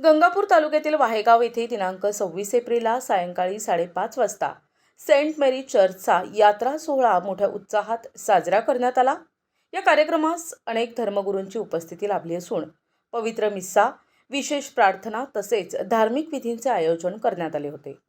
गंगापूर तालुक्यातील वाहेगाव येथे दिनांक 26 एप्रिलला सायंकाळी 5:30 वाजता सेंट मेरी चर्चचा यात्रा सोहळा मोठ्या उत्साहात साजरा करण्यात आला। या कार्यक्रमास अनेक धर्मगुरूंची उपस्थिती लाभली असून पवित्र मिस्सा, विशेष प्रार्थना तसेच धार्मिक विधींचे आयोजन करण्यात आले होते।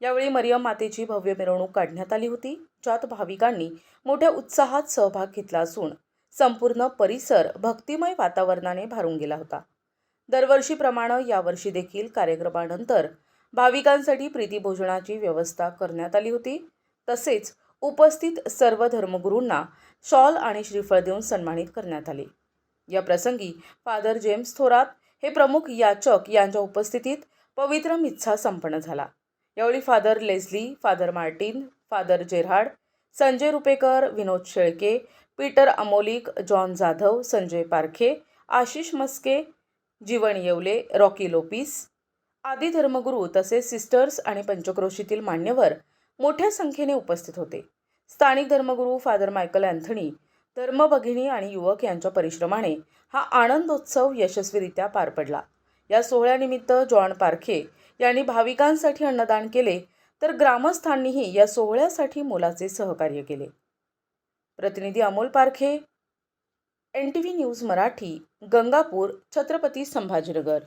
यावेळी मरियम मातेची भव्य मिरवणूक काढण्यात आली होती, ज्यात भाविकांनी मोठ्या उत्साहात सहभाग घेतला असून संपूर्ण परिसर भक्तिमय वातावरणाने भारून गेला होता। दरवर्षीप्रमाणे यावर्षी देखील कार्यक्रमानंतर भाविकांसाठी प्रीतिभोजनाची व्यवस्था करण्यात आली होती। तसेच उपस्थित सर्व धर्मगुरूंना शॉल आणि श्रीफळ देऊन सन्मानित करण्यात आले। या प्रसंगी फादर जेम्स थोरात हे प्रमुख याचक यांच्या उपस्थितीत पवित्र मिस्सा संपन्न झाला। यावेळी father Leslie, father Martin, father Gerard, Sanjay Rupekar, Vinod Shelke, Peter Amolik, John Jadhav, Sanjay Parkhe, Ashish Maske, Jeevan Yewale, Rocky Lopes आदी धर्मगुरू तसेच सिस्टर्स आणि पंचक्रोशीतील मान्यवर मोठ्या संख्येने उपस्थित होते। स्थानिक धर्मगुरू फादर मायकल अँथनी, धर्मभगिनी आणि युवक यांच्या परिश्रमाने हा आनंदोत्सव यशस्वीरित्या पार पडला। या सोहळ्यानिमित्त जॉन पारखे यांनी भाविकांसाठी अन्नदान केले, तर ग्रामस्थांनीही या सोहळ्यासाठी मोलाचे सहकार्य केले। प्रतिनिधी अमोल पारखे, NTV न्यूज मराठी, गंगापूर, छत्रपती संभाजीनगर।